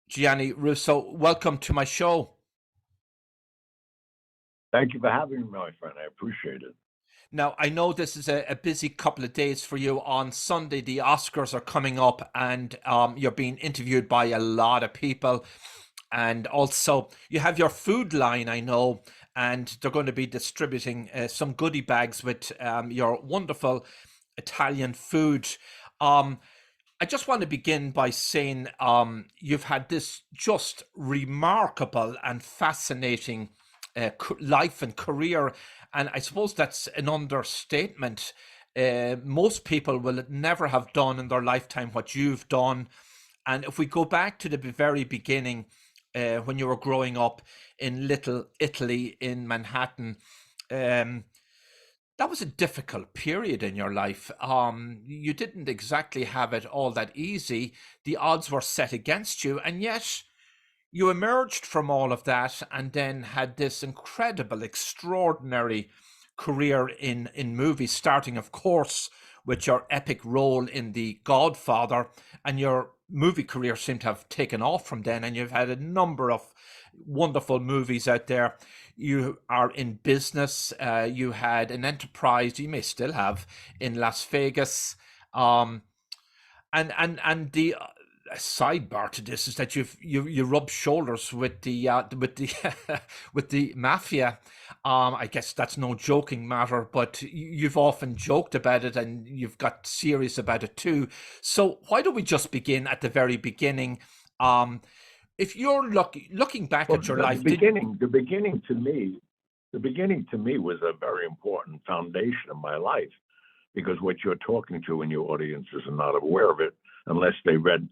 Gianni Russo, welcome to my show. Thank you for having me, my friend. I appreciate it. Now, I know this is a busy couple of days for you. On Sunday, the Oscars are coming up, and you're being interviewed by a lot of people. And also, you have your food line, I know, and they're going to be distributing some goodie bags with your wonderful Italian food. I just want to begin by saying you've had this just remarkable and fascinating life and career, and I suppose that's an understatement. Most people will never have done in their lifetime what you've done. And if we go back to the very beginning, when you were growing up in Little Italy in Manhattan, that was a difficult period in your life. You didn't exactly have it all that easy. The odds were set against you, and yet you emerged from all of that and then had this incredible, extraordinary career in movies, starting, of course, with your epic role in The Godfather, and your movie career seemed to have taken off from then, and you've had a number of wonderful movies out there. You are in business. You had an enterprise, you may still have, in Las Vegas. And the sidebar to this is that you rub shoulders with the with the mafia. I guess that's no joking matter, but you've often joked about it, and you've got serious about it too. So why don't we just begin at the very beginning? If you're looking back at your life, the beginning to me was a very important foundation of my life, because what you're talking to and your audiences are not aware of it unless they read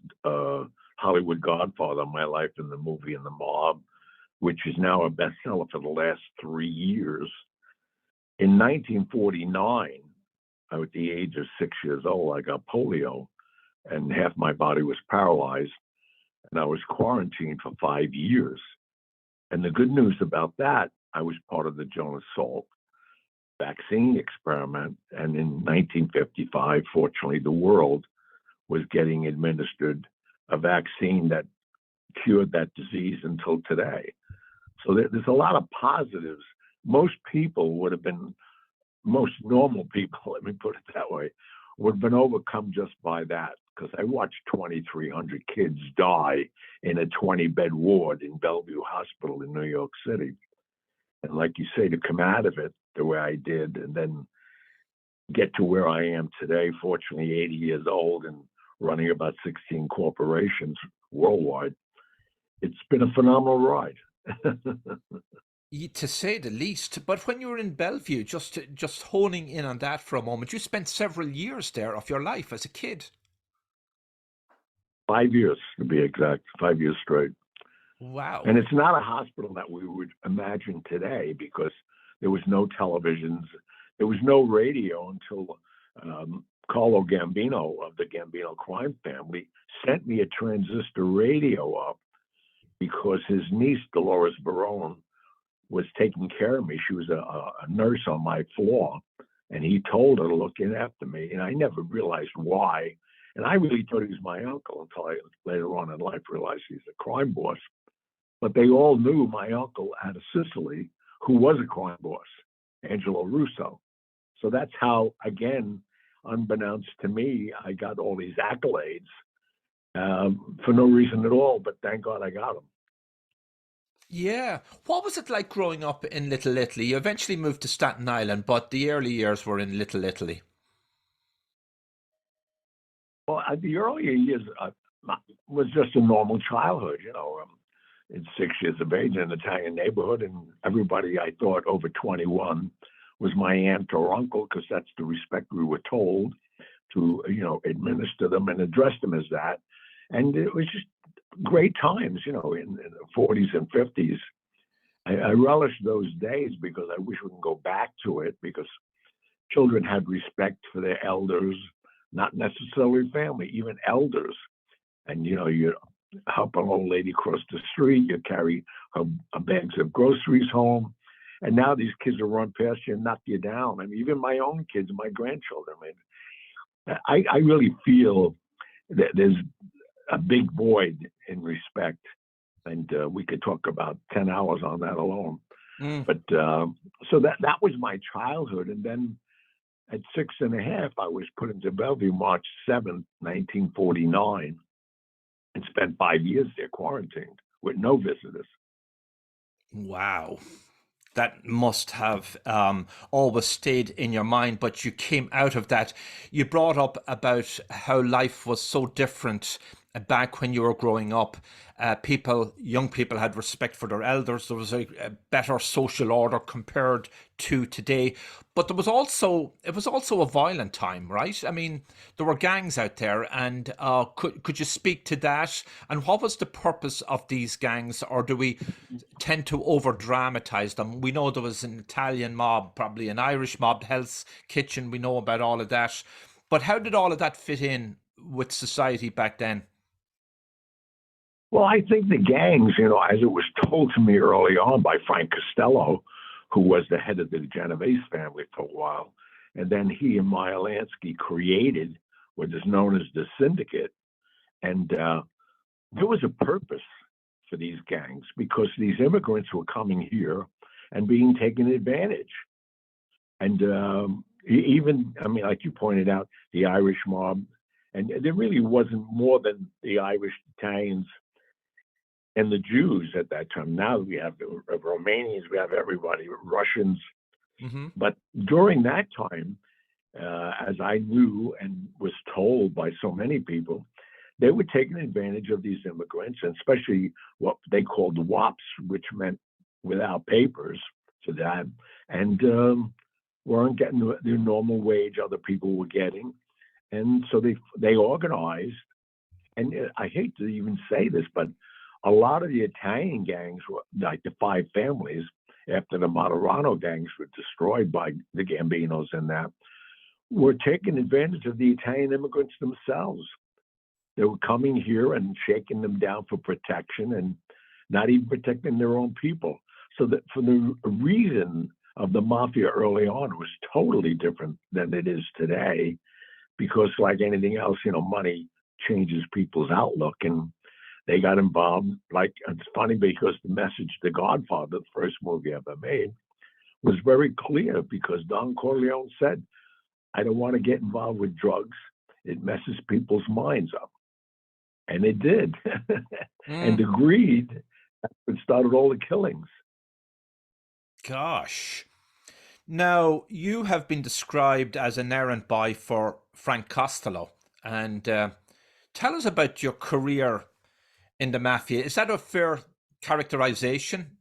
Hollywood Godfather, My Life in the Movie and the Mob, which is now a bestseller for the last 3 years. In 1949, at the age of 6 years old, I got polio, and half my body was paralyzed, and I was quarantined for 5 years. And the good news about that, I was part of the Jonas Salk vaccine experiment. And in 1955, fortunately, the world was getting administered a vaccine that cured that disease until today. So there's a lot of positives. Most normal people, let me put it that way, would have been overcome just by that, because I watched 2,300 kids die in a 20-bed ward in Bellevue Hospital in New York City. And like you say, to come out of it the way I did and then get to where I am today, fortunately 80 years old and running about 16 corporations worldwide, it's been a phenomenal ride. To say the least. But when you were in Bellevue, just honing in on that for a moment, you spent several years there of your life as a kid. 5 years, to be exact, 5 years straight. Wow. And it's not a hospital that we would imagine today, because there was no televisions, there was no radio until Carlo Gambino of the Gambino crime family sent me a transistor radio up, because his niece, Dolores Barone, was taking care of me. She was a nurse on my floor, and he told her to look in after me. And I never realized why. And I really thought he was my uncle until I later on in life realized he's a crime boss. But they all knew my uncle out of Sicily, who was a crime boss, Angelo Russo. So that's how, again, unbeknownst to me, I got all these accolades for no reason at all, but thank God I got them. Yeah. What was it like growing up in Little Italy? You eventually moved to Staten Island, but the early years were in Little Italy. Well, the earlier years was just a normal childhood, in 6 years of age in an Italian neighborhood, and everybody I thought over 21 was my aunt or uncle, because that's the respect we were told to, administer them and address them as that. And it was just great times, in the 40s and 50s. I relish those days, because I wish we could go back to it, because children had respect for their elders, not necessarily family, even elders. And, you help an old lady cross the street, you carry her bags of groceries home. And now these kids will run past you and knock you down. I mean, even my own kids, my grandchildren. I really feel that there's a big void in respect, and we could talk about 10 hours on that alone. Mm. But so that was my childhood, and then at 6.5, I was put into Bellevue March 7th, 1949, and spent 5 years there quarantined with no visitors. Wow. That must have always stayed in your mind, but you came out of that. You brought up about how life was so different back when you were growing up. Young people had respect for their elders. There was a better social order compared to today. But it was also a violent time, right? I mean, there were gangs out there, and could you speak to that? And what was the purpose of these gangs, or do we tend to over dramatize them? We know there was an Italian mob, probably an Irish mob, Hell's Kitchen. We know about all of that. But how did all of that fit in with society back then? Well, I think the gangs, as it was told to me early on by Frank Costello, who was the head of the Genovese family for a while, and then he and Meyer Lansky created what is known as the syndicate. And there was a purpose for these gangs because these immigrants were coming here and being taken advantage. And even, like you pointed out, the Irish mob, and there really wasn't more than the Irish, Italians, and the Jews at that time. Now we have the Romanians, we have everybody, Russians. Mm-hmm. But during that time, as I knew and was told by so many people, they were taking advantage of these immigrants, and especially what they called WAPs, which meant without papers to them, and weren't getting the normal wage other people were getting. And so they organized, and I hate to even say this, but a lot of the Italian gangs, like the Five Families, after the Moderano gangs were destroyed by the Gambinos and that, were taking advantage of the Italian immigrants themselves. They were coming here and shaking them down for protection and not even protecting their own people. So that for the reason of the mafia early on was totally different than it is today, because like anything else, money changes people's outlook, and they got involved. Like, it's funny because the message, The Godfather, the first movie I ever made, was very clear because Don Corleone said, I don't want to get involved with drugs. It messes people's minds up. And it did. And the greed started all the killings. Gosh. Now, you have been described as an errand boy for Frank Costello. And tell us about your career in the mafia. Is that a fair characterization?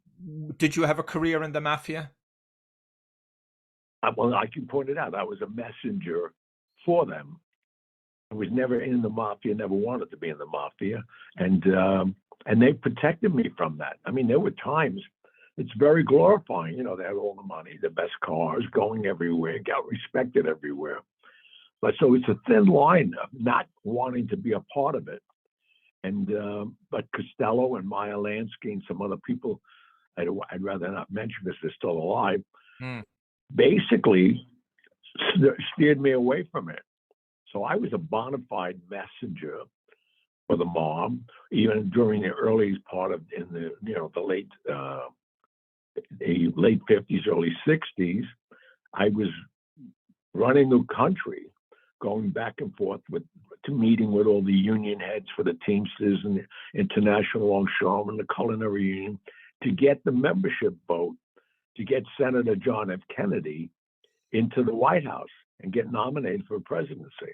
Did you have a career in the mafia? Well, like you pointed out, I was a messenger for them. I was never in the mafia, never wanted to be in the mafia. And they protected me from that. I mean, there were times, it's very glorifying. They had all the money, the best cars, going everywhere, got respected everywhere. But so it's a thin line of not wanting to be a part of it. And but Costello and Meyer Lansky and some other people I'd rather not mention because they're still alive, basically steered me away from it. So I was a bona fide messenger for the mob, even during the early part of the late 50s, early 60s. I was running the country, going back and forth to meeting with all the union heads for the Teamsters and the International Longshoremen, the Culinary Union, to get the membership vote to get Senator John F. Kennedy into the White House and get nominated for presidency.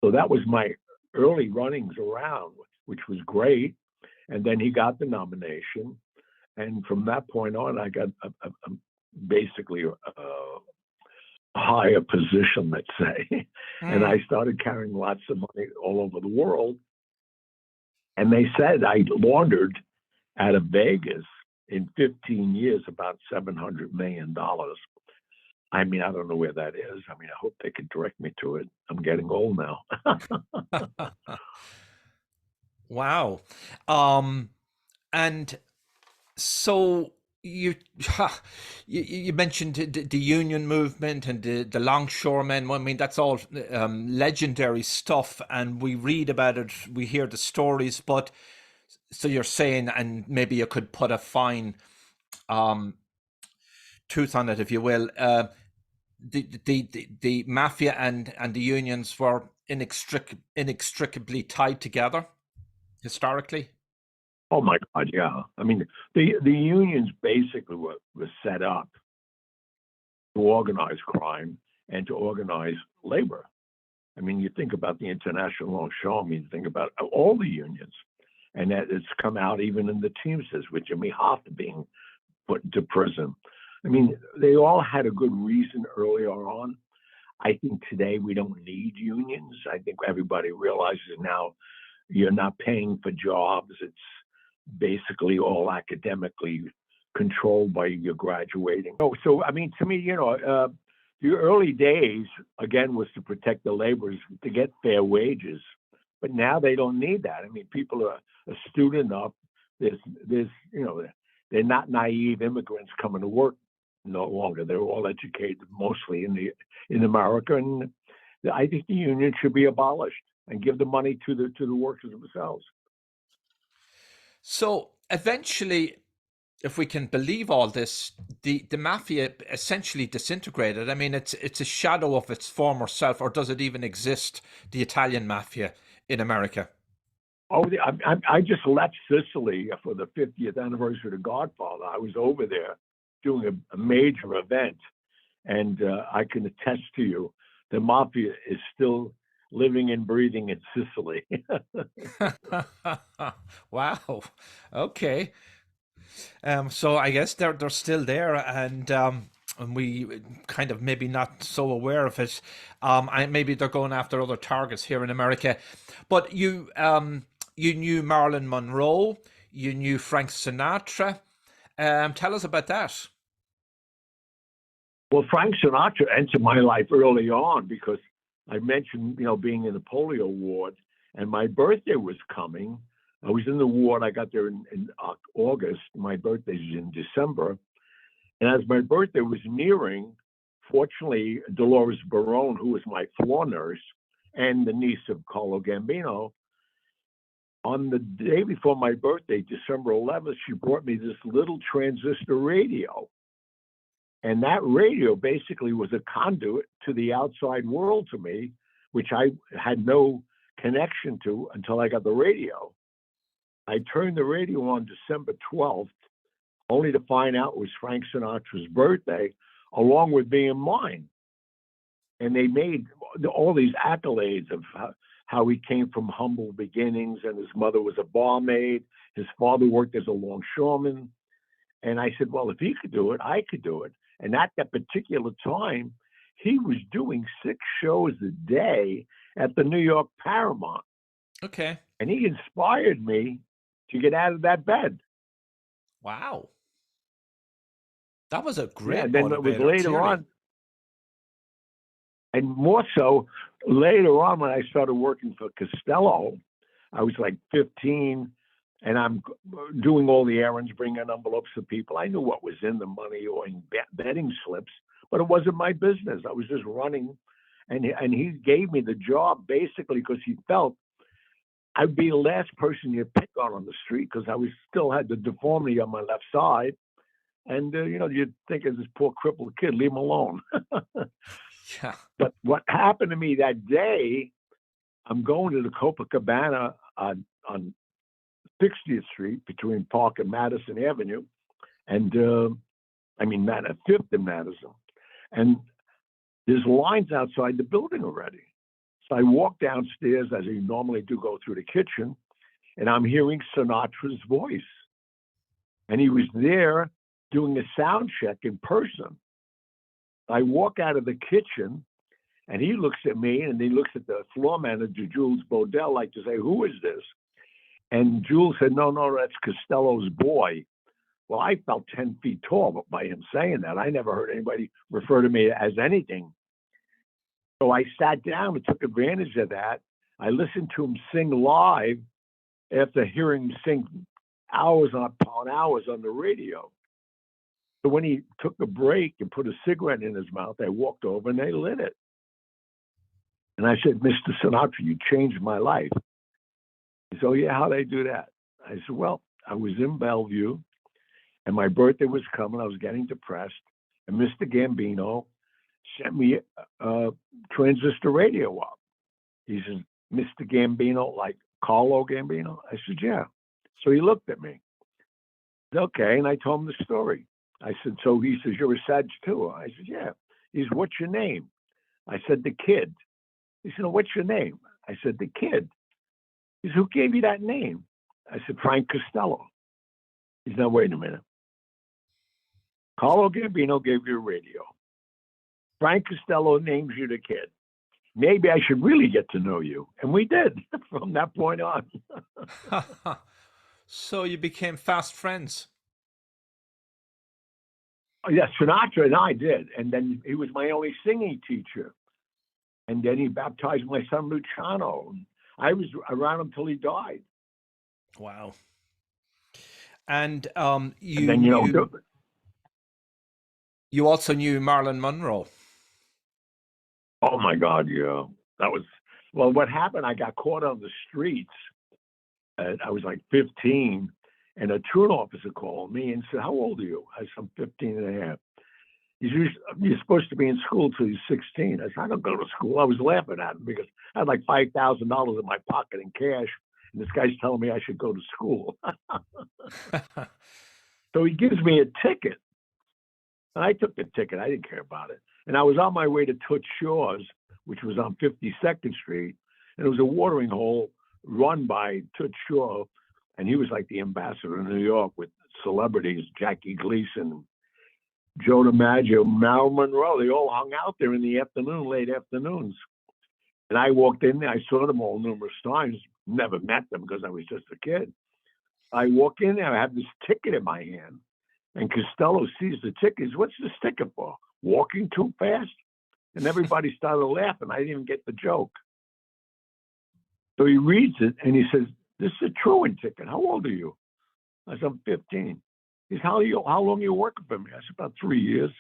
So that was my early runnings around, which was great. And then he got the nomination. And from that point on, I got basically a higher position, let's say. And I started carrying lots of money all over the world. And they said I laundered out of Vegas in 15 years about $700 million. I mean, I don't know where that is. I mean, I hope they can direct me to it. I'm getting old now. Wow. And so you you mentioned the union movement and the longshoremen. I mean, that's all legendary stuff, and we read about it, we hear the stories. But So you're saying, and maybe you could put a fine um, tooth on it, if you will. The mafia and the unions were inextricably tied together historically. Oh my God, yeah. I mean, the unions basically were set up to organize crime and to organize labor. I mean, you think about the International Longshoremen, you think about all the unions, and that it's come out even in the Teamsters with Jimmy Hoffa being put into prison. I mean, they all had a good reason earlier on. I think today we don't need unions. I think everybody realizes now you're not paying for jobs. It's basically all academically controlled by your graduating. So I mean, to me, the early days, again, was to protect the laborers, to get fair wages. But now they don't need that. I mean, people are astute enough. They're not naive immigrants coming to work no longer. They're all educated, mostly in America, and I think the union should be abolished and give the money to the workers themselves. So eventually, if we can believe all this, the mafia essentially disintegrated. I mean, it's a shadow of its former self, or does it even exist? The Italian mafia in America. Oh, I just left Sicily for the 50th anniversary of The Godfather. I was over there doing a major event, and I can attest to you, the mafia is still living and breathing in Sicily. Wow. Okay. So I guess they're still there, and we kind of maybe not so aware of it. Maybe they're going after other targets here in America. But you knew Marilyn Monroe, you knew Frank Sinatra. Tell us about that. Well, Frank Sinatra entered my life early on because I mentioned, being in the polio ward, and my birthday was coming. I was in the ward. I got there in August. My birthday's in December. And as my birthday was nearing, fortunately, Dolores Barone, who was my floor nurse and the niece of Carlo Gambino, on the day before my birthday, December 11th, she brought me this little transistor radio. And that radio basically was a conduit to the outside world to me, which I had no connection to until I got the radio. I turned the radio on December 12th, only to find out it was Frank Sinatra's birthday, along with being mine. And they made all these accolades of how he came from humble beginnings, and his mother was a barmaid. His father worked as a longshoreman. And I said, well, if he could do it, I could do it. And at that particular time, he was doing 6 shows a day at the New York Paramount. Okay. And he inspired me to get out of that bed. Wow. That was a great Yeah, and then it was motivator, later clearly. on, and more so later on when I started working for Costello, I was like 15, and I'm doing all the errands, bringing envelopes to people. I knew what was in the money or in betting slips, but it wasn't my business. I was just running, and he gave me the job basically because he felt I'd be the last person you'd pick on the street because I still had the deformity on my left side. And, you'd think of this poor crippled kid, leave him alone. Yeah. But what happened to me that day, I'm going to the Copacabana on 60th Street between Park and Madison Avenue. And, 5th and Madison. And there's lines outside the building already. So I walk downstairs, as I normally do, go through the kitchen, and I'm hearing Sinatra's voice. And he was there doing a sound check in person. I walk out of the kitchen, and he looks at me, and he looks at the floor manager, Jules Bodell, like to say, who is this? And Jules said, no, that's Costello's boy. Well, I felt 10 feet tall by him saying that. I never heard anybody refer to me as anything. So I sat down and took advantage of that. I listened to him sing live after hearing him sing hours upon hours on the radio. So when he took a break and put a cigarette in his mouth, I walked over and they lit it. And I said, Mr. Sinatra, you changed my life. He said, oh, yeah, how'd I do that? I said, well, I was in Bellevue, and my birthday was coming. I was getting depressed, and Mr. Gambino sent me a transistor radio up. He says, Mr. Gambino, like Carlo Gambino? I said, yeah. So he looked at me. Okay, and I told him the story. I said, so he says, you're a Sag too? I said, yeah. He said, what's your name? I said, the Kid. He said, what's your name? I said, the Kid. He said, who gave you that name? I said, Frank Costello. He said, now, wait a minute. Carlo Gambino gave you a radio. Frank Costello names you the Kid. Maybe I should really get to know you. And we did from that point on. So you became fast friends. Yes, Sinatra and I did. And then he was my only singing teacher. And then he baptized my son Luciano. I was around until he died. Wow. And and then, you also knew Marilyn Monroe. Oh my God, yeah. That was, well, what happened, I got caught on the streets. I was like 15, and a truant officer called me and said, how old are you? I said, I'm 15 and a half. He said, you're supposed to be in school till you're 16. I said, I don't go to school. I was laughing at him because I had like $5,000 in my pocket in cash, and this guy's telling me I should go to school. So he gives me a ticket. And I took the ticket. I didn't care about it. And I was on my way to Toots Shores, which was on 52nd Street. And it was a watering hole run by Toots Shore. And he was like the ambassador in New York with celebrities, Jackie Gleason, Joe DiMaggio, Marilyn Monroe. They all hung out there in the afternoon, late afternoons. And I walked in there. I saw them all numerous times. Never met them because I was just a kid. I walk in there. I have this ticket in my hand. And Costello sees the ticket. He says, what's this ticket for? Walking too fast? And everybody started laughing. I didn't even get the joke. So he reads it and he says, this is a truant ticket. How old are you? I said, I'm 15. He says, how long are you working for me? I said, about 3 years.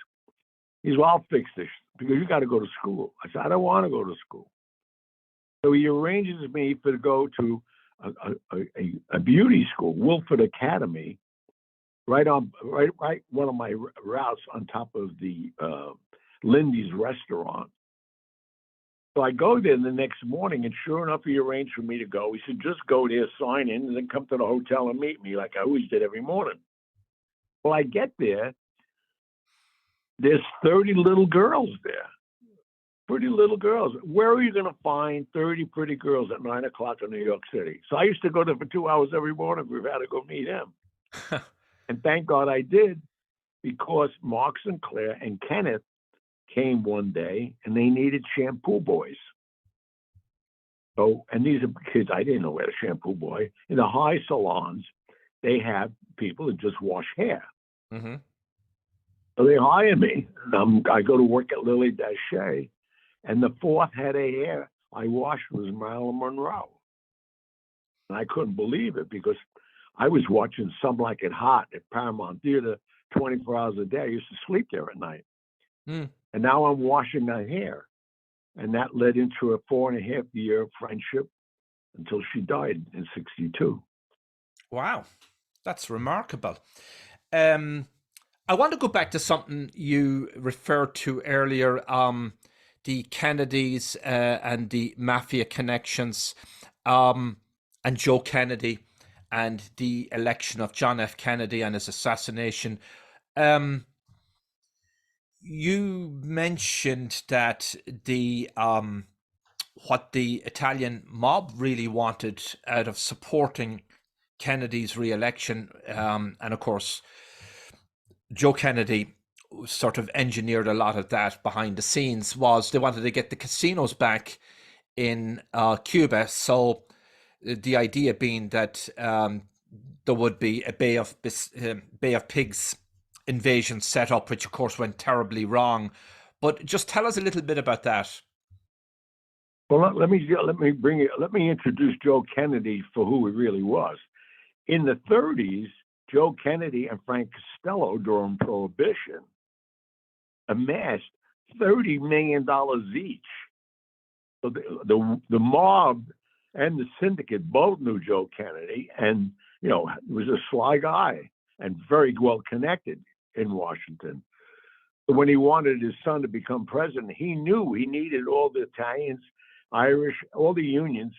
He says, well, I'll fix this because you got to go to school. I said, I don't want to go to school. So he arranges me to go to a beauty school, Wilford Academy, right one of my routes on top of the Lindy's restaurant. So I go there the next morning, and sure enough, he arranged for me to go. He said, just go there, sign in, and then come to the hotel and meet me like I always did every morning. Well, I get there. There's 30 little girls there. Pretty little girls. Where are you going to find 30 pretty girls at 9 o'clock in New York City? So I used to go there for 2 hours every morning. We've had to go meet him. And thank God I did, because Mark Sinclair and Kenneth came one day and they needed shampoo boys. So, and these are kids, I didn't know where to shampoo boy. In the high salons, they have people that just wash hair. Mm-hmm. So they hire me. I go to work at Lily Daché, and the fourth head of hair I washed was Marilyn Monroe. And I couldn't believe it because I was watching Some Like It Hot at Paramount Theater 24 hours a day. I used to sleep there at night. And now I'm washing her hair. And that led into a 4.5-year friendship until she died in 1962. Wow, that's remarkable. I want to go back to something you referred to earlier, the Kennedys and the mafia connections, and Joe Kennedy and the election of John F. Kennedy and his assassination. You mentioned that the what the Italian mob really wanted out of supporting Kennedy's re-election, and of course, Joe Kennedy sort of engineered a lot of that behind the scenes, was they wanted to get the casinos back in Cuba. So the idea being that there would be a Bay of Pigs invasion set up, which of course went terribly wrong. But just tell us a little bit about that. Well, let me introduce Joe Kennedy for who he really was. In the 30s, Joe Kennedy and Frank Costello, during Prohibition, amassed $30 million each. So the mob and the syndicate both knew Joe Kennedy, and was a sly guy and very well connected in Washington. But when he wanted his son to become president, he knew he needed all the Italians, Irish, all the unions,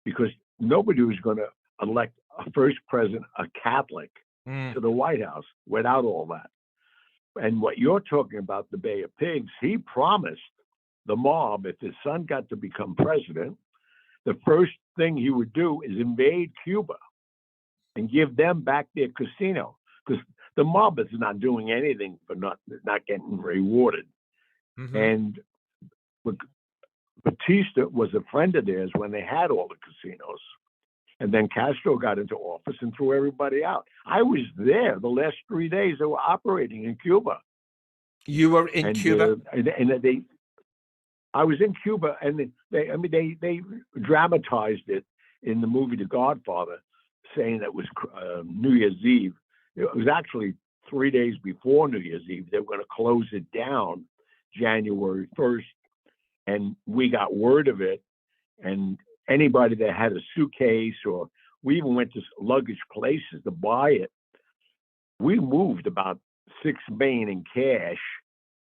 because nobody was going to elect a first president, a Catholic, to the White House without all that. And what you're talking about, the Bay of Pigs, he promised the mob, if his son got to become president, the first thing he would do is invade Cuba and give them back their casino, because the mob is not doing anything for not getting rewarded. And Batista was a friend of theirs when they had all the casinos. And then Castro got into office and threw everybody out. I was there the last 3 days they were operating in Cuba. You were in Cuba? I was in Cuba, and they dramatized it in the movie The Godfather, saying that was New Year's Eve. It was actually 3 days before New Year's Eve. They were going to close it down January 1st, and we got word of it. And anybody that had a suitcase, or we even went to luggage places to buy it, we moved about $6 million in cash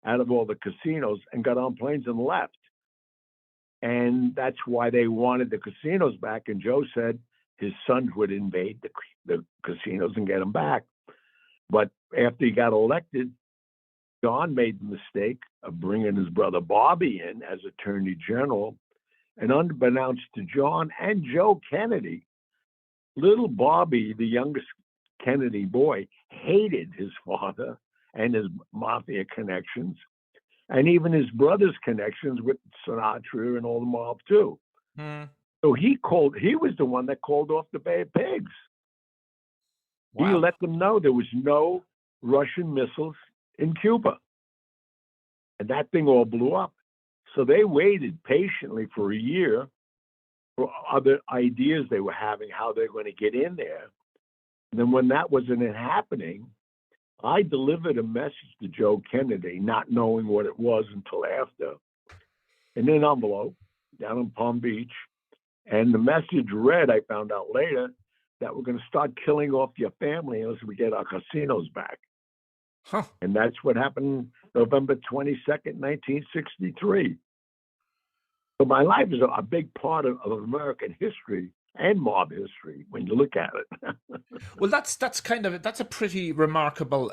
out of all the casinos and got on planes and left. And that's why they wanted the casinos back. And Joe said his sons would invade the casinos and get them back. But after he got elected, John made the mistake of bringing his brother Bobby in as Attorney General. And unbeknownst to John and Joe Kennedy, little Bobby, the youngest Kennedy boy, hated his father and his mafia connections, and even his brother's connections with Sinatra and all the mob too. So he was the one that called off the Bay of Pigs. Wow. He let them know there was no Russian missiles in Cuba. And that thing all blew up. So they waited patiently for a year for other ideas they were having, how they're going to get in there. And then when that wasn't happening, I delivered a message to Joe Kennedy, not knowing what it was until after, in an envelope down in Palm Beach. And the message read, I found out later, that we're going to start killing off your family unless we get our casinos back. And that's what happened November 22nd, 1963. So my life is a big part of American history and mob history when you look at it. Well, that's a pretty remarkable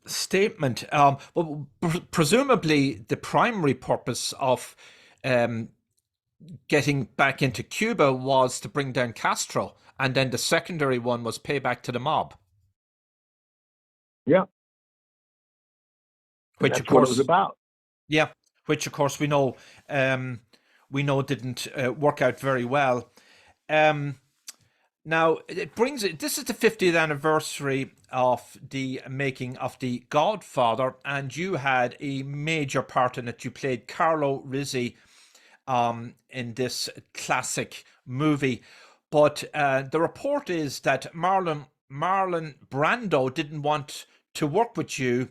statement. Well, presumably the primary purpose of getting back into Cuba was to bring down Castro, and then the secondary one was payback to the mob. Yeah. Which, that's of course, what it was about. Yeah, which of course we know didn't work out very well. Now this is the 50th anniversary of the making of The Godfather, and you had a major part in it. You played Carlo Rizzi in this classic movie, but the report is that Marlon Brando didn't want to work with you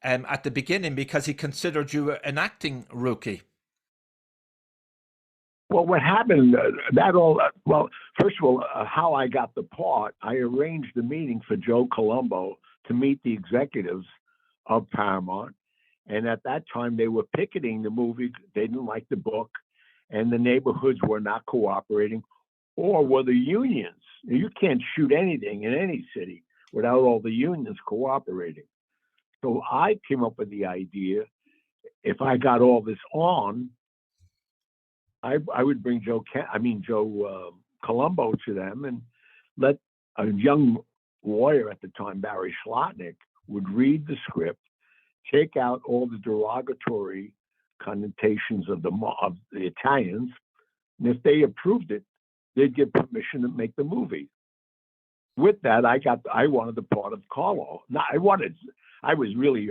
at the beginning because he considered you an acting rookie. Well, what happened, first of all, how I got the part, I arranged a meeting for Joe Colombo to meet the executives of Paramount. And at that time, they were picketing the movie. They didn't like the book, and the neighborhoods were not cooperating, or were the unions. You can't shoot anything in any city without all the unions cooperating. So I came up with the idea, if I got all this on, I would bring Joe Colombo to them and let a young lawyer at the time, Barry Schlotnick, would read the script, take out all the derogatory connotations of the Italians, and if they approved it, they'd get permission to make the movie. With that, I wanted the part of Carlo. Now, I was really,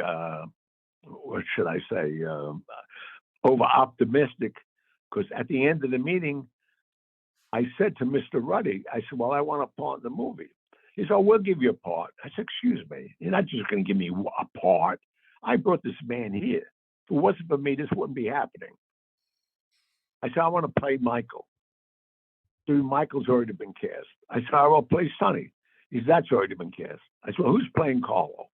what should I say, over optimistic, because at the end of the meeting, I said to Mr. Ruddy, I said, well, I want a part in the movie. He said, oh, we'll give you a part. I said, excuse me, you're not just going to give me a part. I brought this man here. If it wasn't for me, this wouldn't be happening. I said, I want to play Michael. So Michael's already been cast. I said, I will play Sonny. He said, that's already been cast. I said, well, who's playing Carlo?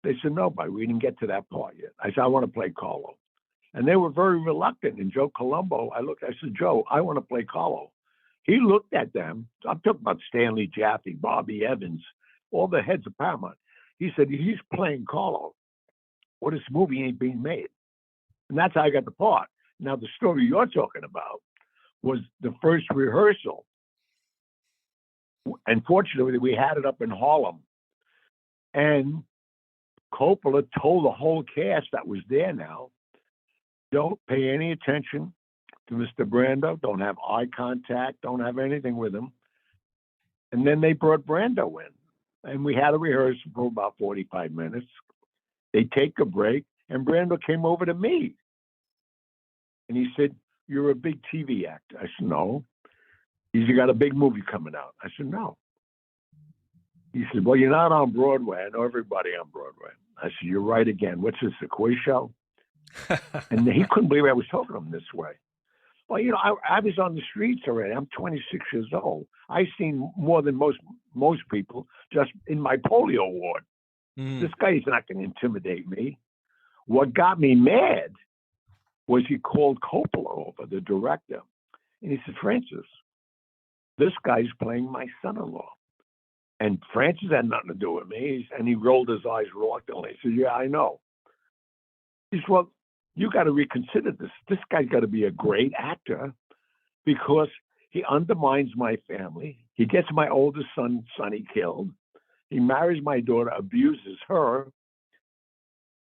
They said, nobody. We didn't get to that part yet. I said, I want to play Carlo. And they were very reluctant. And Joe Colombo, I said, Joe, I want to play Carlo. He looked at them. I'm talking about Stanley Jaffe, Bobby Evans, all the heads of Paramount. He said, he's playing Carlo. Well, this movie ain't being made. And that's how I got the part. Now, the story you're talking about was the first rehearsal. And fortunately, we had it up in Harlem. And Coppola told the whole cast that was there now, don't pay any attention to Mr. Brando. Don't have eye contact. Don't have anything with him. And then they brought Brando in. And we had a rehearsal for about 45 minutes. They take a break. And Brando came over to me. And he said, you're a big TV actor. I said, no. He said, you got a big movie coming out. I said, no. He said, well, you're not on Broadway. I know everybody on Broadway. I said, you're right again. What's this, a quiz show? And he couldn't believe I was talking to him this way. Well, you know, I was on the streets already. I'm 26 years old. I've seen more than most people just in my polio ward. This guy is not going to intimidate me. What got me mad was he called Coppola over, the director. And he said, Francis, this guy's playing my son-in-law. And Francis had nothing to do with me. And he rolled his eyes reluctantly. He said, yeah, I know. He said, well, you got to reconsider this. This guy's got to be a great actor because he undermines my family. He gets my oldest son, Sonny, killed. He marries my daughter, abuses her.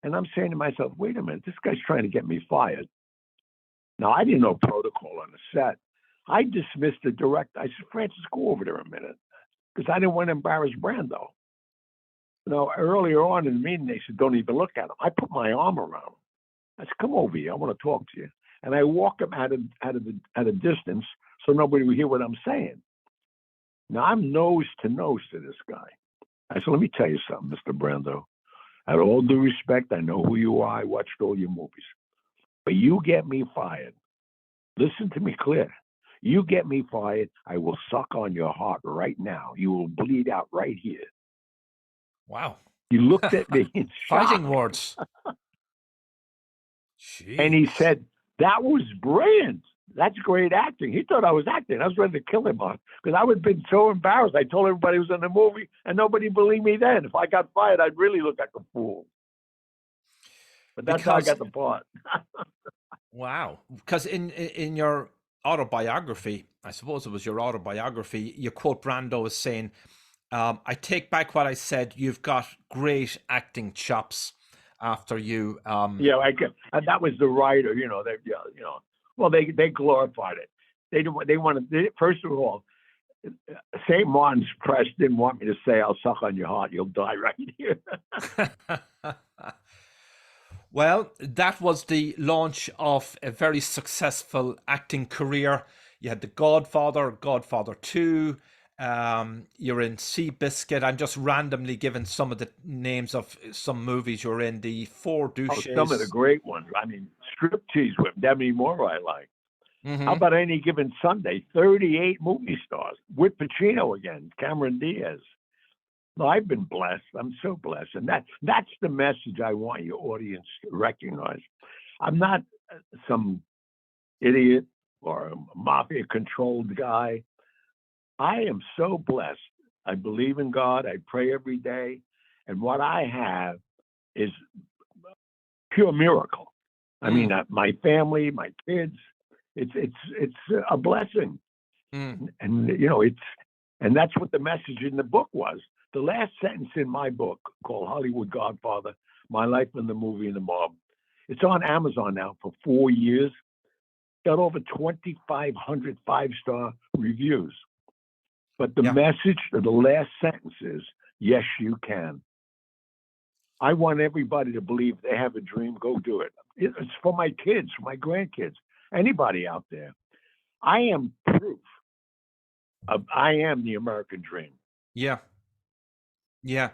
And I'm saying to myself, wait a minute, this guy's trying to get me fired. Now, I didn't know protocol on the set. I dismissed the director. I said, Francis, go over there a minute, because I didn't want to embarrass Brando. Now, earlier on in the meeting, they said, don't even look at him. I put my arm around him. I said, come over here. I want to talk to you. And I walk him at a distance so nobody would hear what I'm saying. Now, I'm nose to this guy. I said, let me tell you something, Mr. Brando. At all due respect, I know who you are. I watched all your movies. But you get me fired. Listen to me clear. You get me fired, I will suck on your heart right now. You will bleed out right here. Wow. He looked at me in shock. Fighting words. Jeez. And he said, that was brilliant. That's great acting. He thought I was acting. I was ready to kill him on because I would have been so embarrassed. I told everybody who was in the movie and nobody believed me then. If I got fired, I'd really look like a fool. But that's how I got the part. Wow. Because in your autobiography, I suppose it was your autobiography, you quote Brando as saying, I take back what I said. You've got great acting chops after you. Yeah, and that was the writer, well, they glorified it. They wanted, first of all, St. Martin's Press didn't want me to say, I'll suck on your heart. You'll die right here. Well, that was the launch of a very successful acting career. You had The Godfather, Godfather II. You're in Seabiscuit. I'm just randomly giving some of the names of some movies you're in. The Four Douches. Some of the great ones. I mean, Striptease with Demi Moore I like. Mm-hmm. How about Any Given Sunday? 38 movie stars. With Pacino again, Cameron Diaz. No, I've been blessed. I'm so blessed. And that's the message I want your audience to recognize. I'm not some idiot or a mafia-controlled guy. I am so blessed. I believe in God. I pray every day. And what I have is pure miracle. I mean, my family, my kids, it's a blessing. And, and that's what the message in the book was. The last sentence in my book called Hollywood Godfather, My Life in the Movie and the Mob. It's on Amazon now for 4 years. Got over 2,500 five-star reviews. But the message of the last sentence is, yes, you can. I want everybody to believe they have a dream, go do it. It's for my kids, for my grandkids, anybody out there. I am proof of I am the American dream. Yeah. Yeah.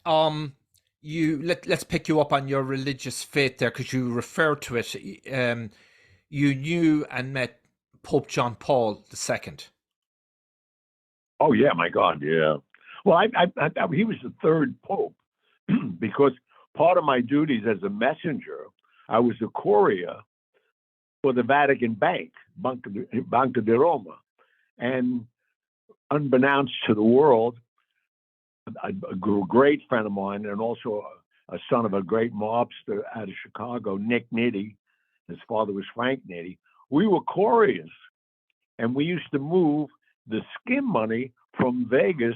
Let's pick you up on your religious faith there, because you refer to it. You knew and met Pope John Paul II. Oh, yeah, my God, yeah. Well, he was the third pope because part of my duties as a messenger, I was a courier for the Vatican Bank, Banca di Roma. And unbeknownst to the world, a great friend of mine and also a son of a great mobster out of Chicago, Nick Nitti, his father was Frank Nitti, we were couriers. And we used to move the skim money from Vegas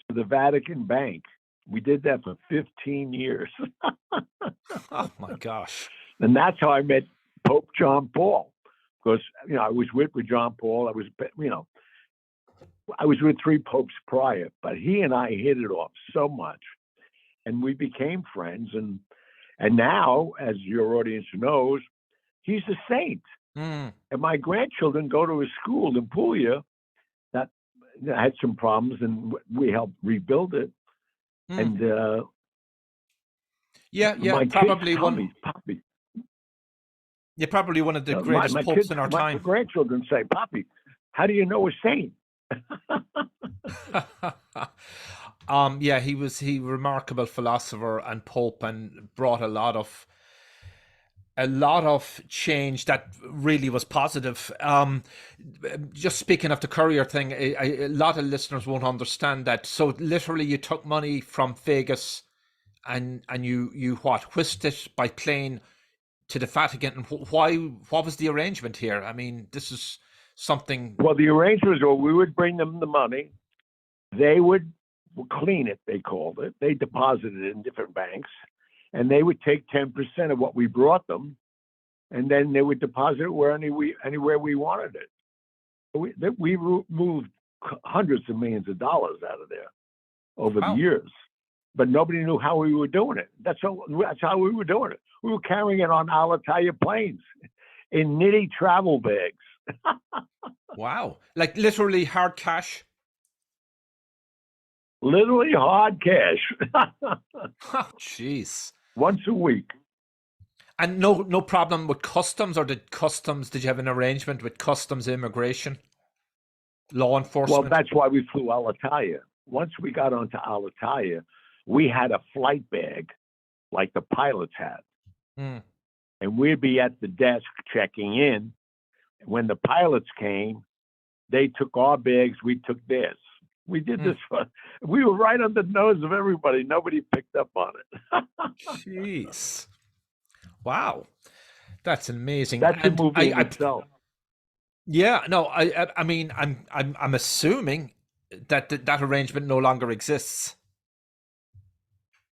to the Vatican Bank. We did that for 15 years. Oh my gosh. And that's how I met Pope John Paul. Because, I was with John Paul. I was with 3 popes prior, but he and I hit it off so much. And we became friends. And now, as your audience knows, he's a saint. Mm. And my grandchildren go to a school in Puglia that had some problems, and we helped rebuild it. Mm. And my probably kids tell me, Poppy. You're probably one of the greatest my popes kids, in our my time. grandchildren say, Poppy, how do you know a saint? He was remarkable philosopher and pope, and brought a lot of change that really was positive. Just speaking of the Courier thing, a lot of listeners won't understand that. So literally, you took money from Vegas, and you whisked it by plane to the Vatican. And what was the arrangement here? I mean, this is something. Well, the arrangement was, we would bring them the money. They would clean it, they called it. They deposited it in different banks. And they would take 10% of what we brought them, and then they would deposit it anywhere we wanted it. We moved hundreds of millions of dollars out of there over the years, but nobody knew how we were doing it. That's how we were doing it. We were carrying it on Alitalia planes in Nitti travel bags. Wow. Like literally hard cash? Literally hard cash. Oh, jeez. Once a week. And no problem with customs, or did you have an arrangement with customs, immigration, law enforcement? Well, that's why we flew Alitalia. Once we got onto Alitalia, we had a flight bag like the pilots had. Mm. And we'd be at the desk checking in. When the pilots came, they took our bags, we took theirs. We did this we were right on the nose of everybody. Nobody picked up on it. Jeez. Wow. That's amazing. That's a movie in itself. Yeah, no, I mean, I'm assuming that arrangement no longer exists.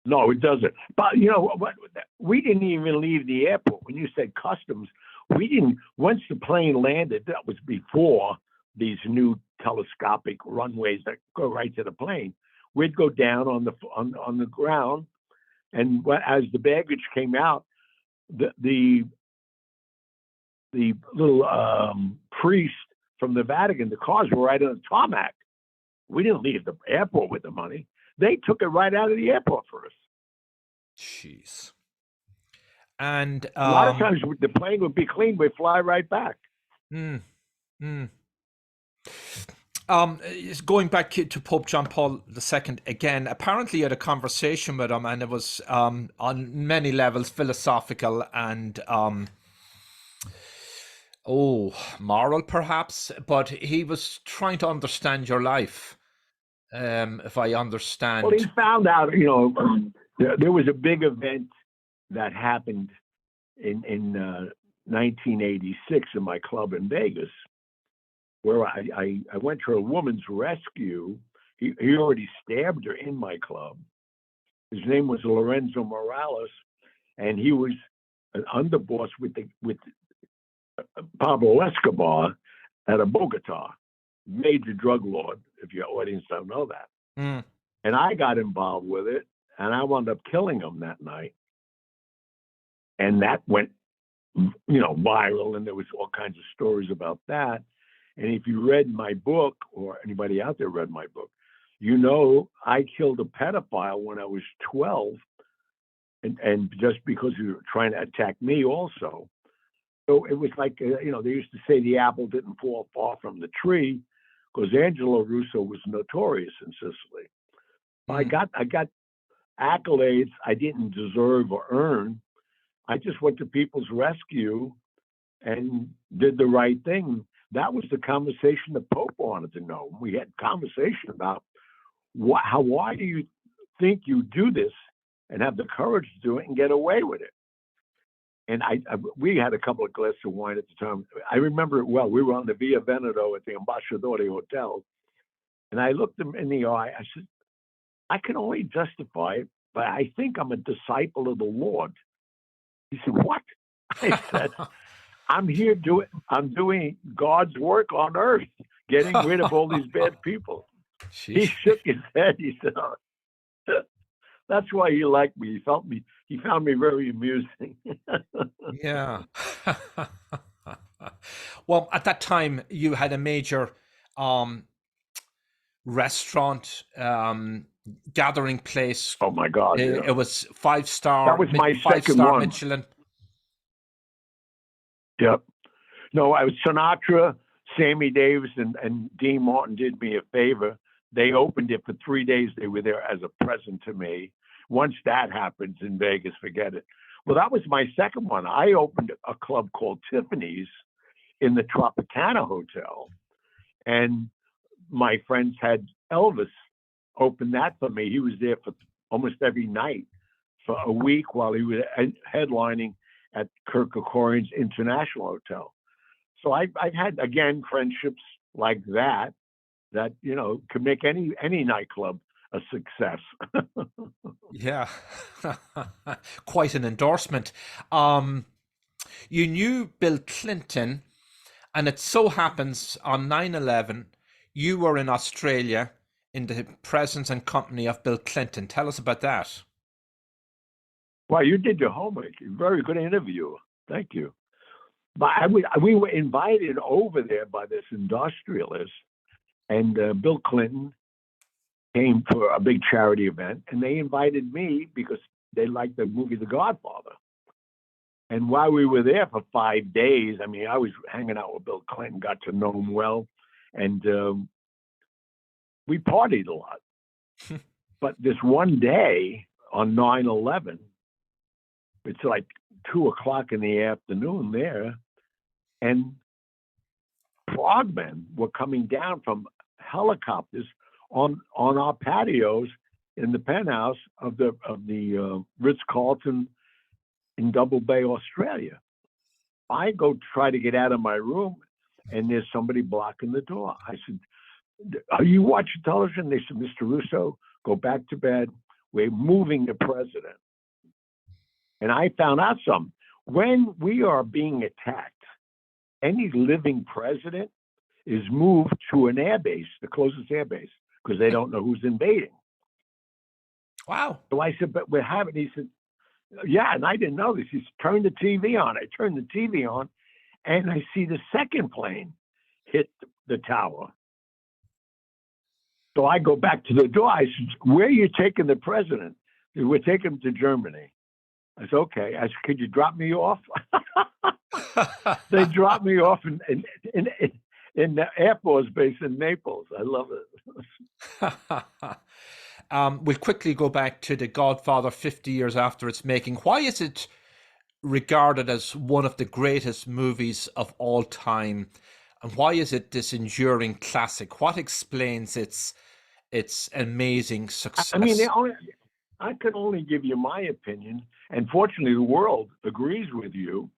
No, it doesn't. But you know what? We didn't even leave the airport. When you said customs, we didn't. Once the plane landed, that was before these new telescopic runways that go right to the plane. We'd go down on the ground, and as the baggage came out, the little priest from the Vatican, the cars were right on the tarmac. We didn't leave the airport with the money. They took it right out of the airport for us. Jeez. And a lot of times the plane would be clean, we'd fly right back. Going back to Pope John Paul II again, apparently you had a conversation with him, and it was on many levels philosophical and moral perhaps, but he was trying to understand your life, if I understand. Well, he found out, there was a big event that happened in 1986 in my club in Vegas, where I went to a woman's rescue. He already stabbed her in my club. His name was Lorenzo Morales, and he was an underboss with Pablo Escobar at a Bogota, major drug lord, if your audience don't know that. And I got involved with it, and I wound up killing him that night. And that went, viral, and there was all kinds of stories about that. And if you read my book, or anybody out there read my book, I killed a pedophile when I was 12, and just because he was trying to attack me also. So it was like, they used to say the apple didn't fall far from the tree, because Angelo Russo was notorious in Sicily. I got accolades I didn't deserve or earn. I just went to people's rescue and did the right thing. That was the conversation the Pope wanted to know. We had conversation about why do you think you do this and have the courage to do it and get away with it? And we had a couple of glasses of wine at the time. I remember it well. We were on the Via Veneto at the Ambasciatore Hotel, and I looked him in the eye. I said, I can only justify it, but I think I'm a disciple of the Lord. He said, what? I said, I'm doing God's work on earth, getting rid of all these bad people. He shook his head. He said, oh, that's why he liked me. He found me very amusing. Yeah. Well, at that time, you had a major restaurant gathering place. Oh my God! Yeah. It was 5-star. That was my second one. Michelin. Yep. No, I was Sinatra, Sammy Davis, and Dean Martin did me a favor. They opened it for 3 days. They were there as a present to me. Once that happens in Vegas, forget it. Well, that was my second one. I opened a club called Tiffany's in the Tropicana Hotel, and my friends had Elvis open that for me. He was there for almost every night for a week while he was headlining at Kirk Kerkorian's International Hotel. So I've had, again, friendships like that could make any nightclub a success. Yeah. Quite an endorsement. You knew Bill Clinton, and it so happens on 9/11, you were in Australia in the presence and company of Bill Clinton. Tell us about that. Well, you did your homework. Very good interview. Thank you. But we were invited over there by this industrialist, and Bill Clinton came for a big charity event, and they invited me because they liked the movie The Godfather. And while we were there for 5 days, I mean, I was hanging out with Bill Clinton, got to know him well, and we partied a lot. But this one day on 9/11, it's like 2:00 in the afternoon there, and frogmen were coming down from helicopters on our patios in the penthouse of the Ritz-Carlton in Double Bay, Australia. I go try to get out of my room, and there's somebody blocking the door. I said, "Are you watching television?" They said, "Mr. Russo, go back to bed. We're moving the president." And I found out something. When we are being attacked, any living president is moved to an airbase, the closest airbase, because they don't know who's invading. Wow. So I said, "But we're having," he said, "Yeah," and I didn't know this. He said, "Turn the TV on." I turned the TV on, and I see the second plane hit the tower. So I go back to the door. I said, "Where are you taking the president?" They said, "We're taking him to Germany." I said, "Okay." I said, "Could you drop me off?" They dropped me off in the Air Force Base in Naples. I love it. We'll quickly go back to The Godfather 50 years after its making. Why is it regarded as one of the greatest movies of all time? And why is it this enduring classic? What explains its amazing success? I mean, I can only give you my opinion. And fortunately, the world agrees with you.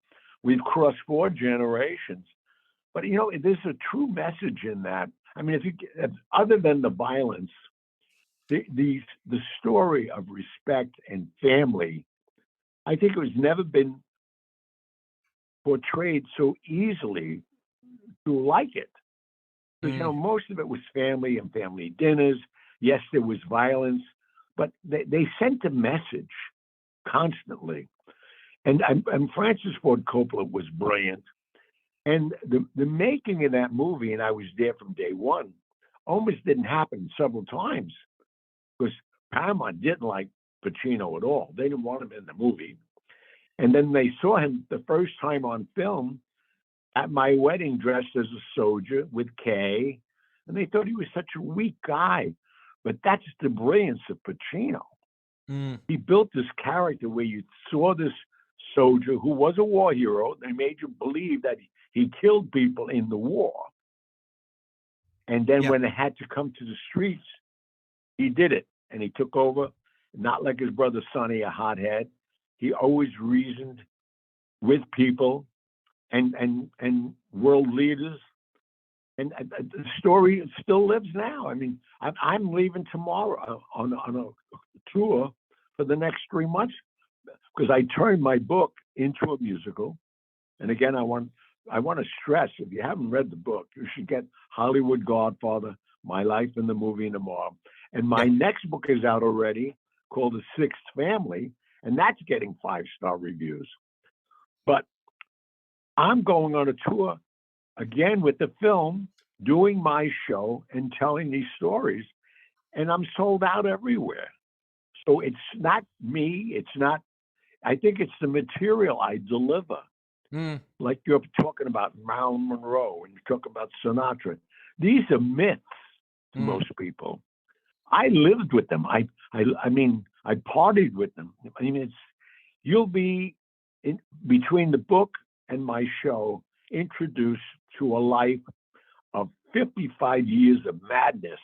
We've crossed 4 generations. But, there's a true message in that. I mean, other than the violence, the story of respect and family, I think it was never been portrayed so easily to like it. Because, most of it was family and family dinners. Yes, there was violence, but they sent a message constantly. And Francis Ford Coppola was brilliant. And the making of that movie, and I was there from day one, almost didn't happen several times because Paramount didn't like Pacino at all. They didn't want him in the movie. And then they saw him the first time on film at my wedding dressed as a soldier with Kay. And they thought he was such a weak guy. But that's the brilliance of Pacino. Mm. He built this character where you saw this soldier who was a war hero. They made you believe that he killed people in the war. And then when it had to come to the streets, he did it. And he took over, not like his brother Sonny, a hothead. He always reasoned with people and world leaders. And the story still lives now. I mean, I'm leaving tomorrow on a tour for the next 3 months because I turned my book into a musical. And again, I want to stress, if you haven't read the book, you should get Hollywood Godfather, My Life in the Movie and the Mob. And my next book is out already called The Sixth Family, and that's getting 5-star reviews. But I'm going on a tour again with the film, doing my show and telling these stories, and I'm sold out everywhere. So it's not me. It's not, I think it's the material I deliver. Like you're talking about Marilyn Monroe and you talk about Sinatra. These are myths to most people. I lived with them. I mean, I partied with them. I mean, you'll be between the book and my show introduced to a life of 55 years of madness.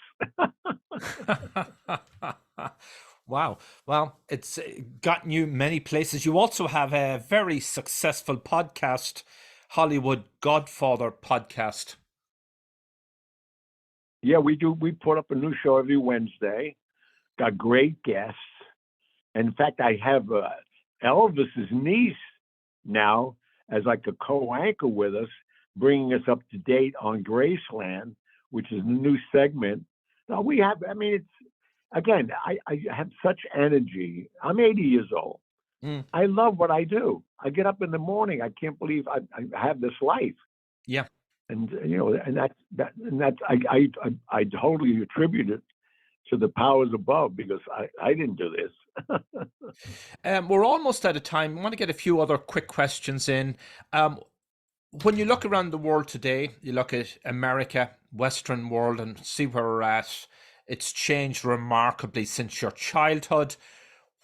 Wow. Well, it's gotten you many places. You also have a very successful podcast, Hollywood Godfather Podcast. Yeah, we do. We put up a new show every Wednesday. Got great guests. And in fact, I have Elvis's niece now as like a co-anchor with us, bringing us up to date on Graceland, which is the new segment. Now we have, I mean, it's, again, I have such energy. I'm 80 years old. I love what I do. I get up in the morning. I can't believe I have this life. Yeah. And, you know, and that's I totally attribute it to the powers above because I didn't do this. We're almost out of time. I want to get a few other quick questions in. When you look around the world today, you look at America, Western world, and see where we're at. It's changed remarkably since your childhood.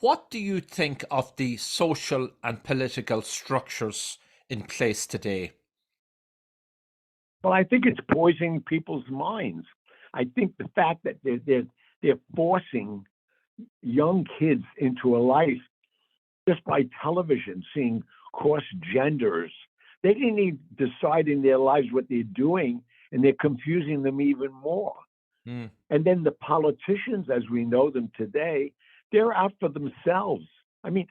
What do you think of the social and political structures in place today? Well, I think it's poisoning people's minds. I think the fact that they're forcing young kids into a life just by television, seeing cross genders. They didn't even decide in their lives what they're doing, and they're confusing them even more. And then the politicians, as we know them today, they're out for themselves. I mean,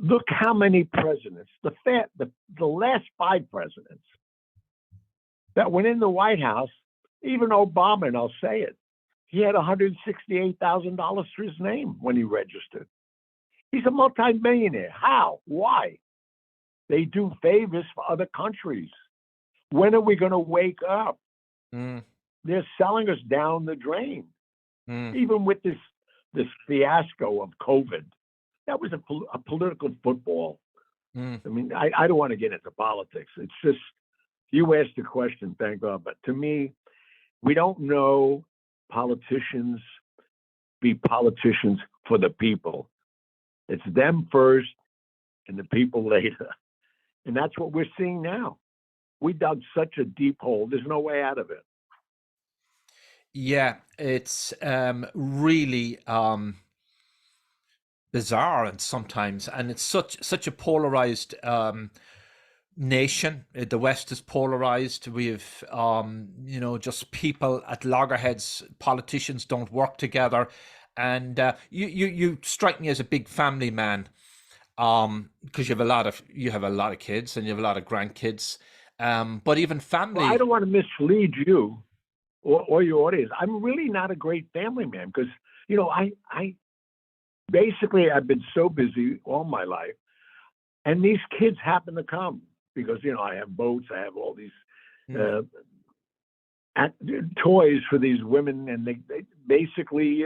look how many presidents, the last 5 presidents that went in the White House, even Obama, and I'll say it, he had $168,000 to his name when he registered. He's a multimillionaire. How? Why? They do favors for other countries. When are we going to wake up? They're selling us down the drain. Even with this fiasco of COVID, that was a political football. I mean, I don't want to get into politics. It's just, you asked the question, thank God. But to me, we don't know politicians be politicians for the people. It's them first and the people later. And that's what we're seeing now. We dug such a deep hole. There's no way out of it. Yeah, it's really bizarre and sometimes, and it's such a polarized nation. The West is polarized. We've just people at loggerheads. Politicians don't work together, and you strike me as a big family man, because you have a lot of kids and you have a lot of grandkids, but even family. Well, I don't want to mislead you or your audience. I'm really not a great family man because, you know, I basically I've been so busy all my life, and these kids happen to come because, you know, I have boats, I have all these toys for these women, and they basically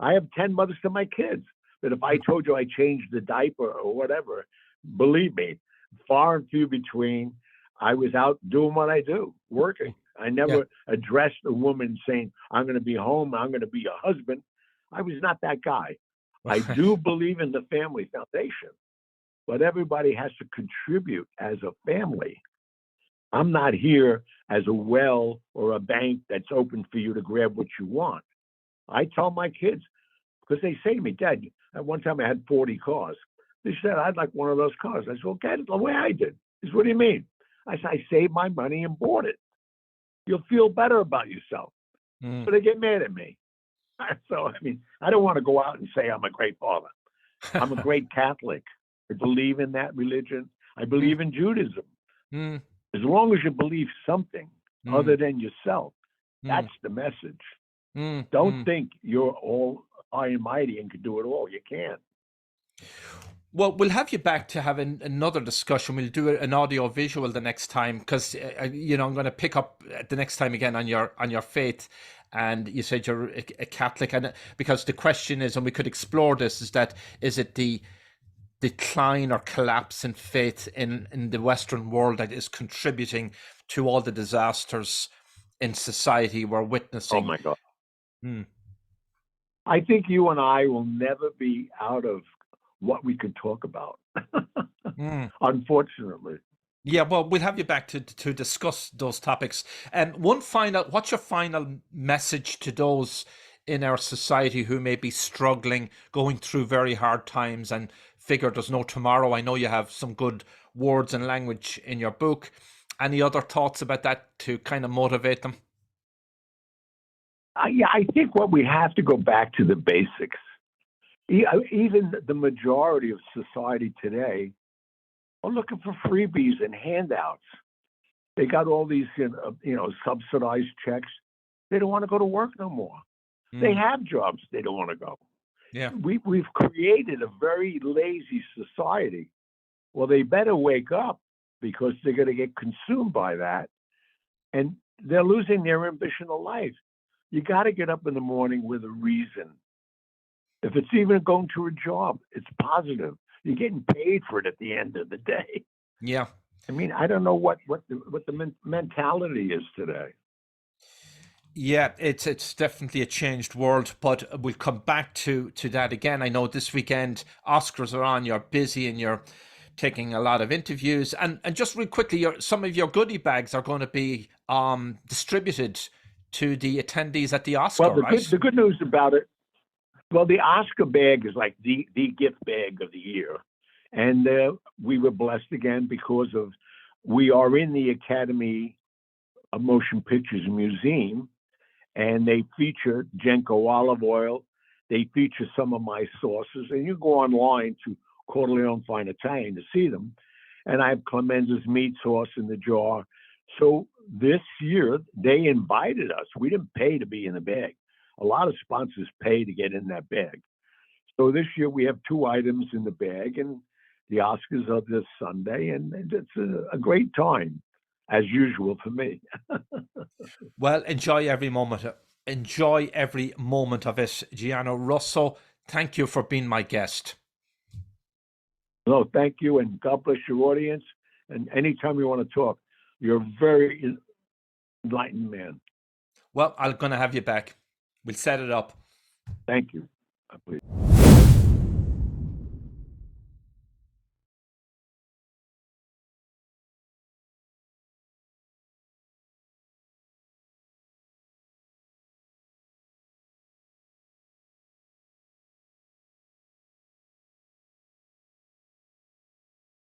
I have 10 mothers to my kids. But if I told you I changed the diaper or whatever, believe me, far and few between. I was out doing what I do, working. I never addressed a woman saying, I'm going to be home, I'm going to be a husband. I was not that guy. I do believe in the family foundation, but everybody has to contribute as a family. I'm not here as a well or a bank that's open for you to grab what you want. I tell my kids, because they say to me, Dad, at one time I had 40 cars. They said, I'd like one of those cars. I said, well, get it the way I did. He said, what do you mean? I said, I saved my money and bought it. You'll feel better about yourself. So they get mad at me. So, I mean, I don't want to go out and say I'm a great father. I'm a great Catholic. I believe in that religion. I believe in Judaism. As long as you believe something other than yourself, that's the message. Don't think you're all high and mighty and can do it all. You can't. Well, we'll have you back to have another discussion. We'll do an audio visual the next time because I'm going to pick up the next time again on your faith. And you said you're a Catholic, and because the question is, and we could explore this, is it the decline or collapse in faith in the Western world that is contributing to all the disasters in society we're witnessing? Oh my God. I think you and I will never be out of what we could talk about. Unfortunately. Yeah, well, we'll have you back to discuss those topics. And what's your final message to those in our society who may be struggling, going through very hard times and figure there's no tomorrow? I know you have some good words and language in your book. Any other thoughts about that to kind of motivate them? Yeah, I think what we have to go back to the basics. Even the majority of society today are looking for freebies and handouts. They got all these, subsidized checks. They don't want to go to work no more. They have jobs. They don't want to go. Yeah, we've created a very lazy society. Well, they better wake up because they're going to get consumed by that, and they're losing their ambition of life. You got to get up in the morning with a reason. If it's even going to a job, it's positive. You're getting paid for it at the end of the day. Yeah. I mean, I don't know what the mentality is today. Yeah, it's definitely a changed world, but we'll come back to that again. I know this weekend Oscars are on. You're busy and you're taking a lot of interviews. And just real quickly, some of your goodie bags are going to be distributed to the attendees at the Oscar, right? The good news about it. Well, the Oscar bag is like the gift bag of the year. And we were blessed again because we are in the Academy of Motion Pictures Museum, and they feature Genco olive oil. They feature some of my sauces, and you go online to Corleone Fine Italian to see them. And I have Clemenza's meat sauce in the jar. So this year, they invited us. We didn't pay to be in the bag. A lot of sponsors pay to get in that bag. So this year we have 2 items in the bag, and the Oscars are this Sunday, and it's a great time, as usual for me. Well, enjoy every moment. Enjoy every moment of it. Gianni Russo, thank you for being my guest. No, thank you, and God bless your audience. And anytime you want to talk, you're a very enlightened man. Well, I'm going to have you back. We'll set it up. Thank you. Please.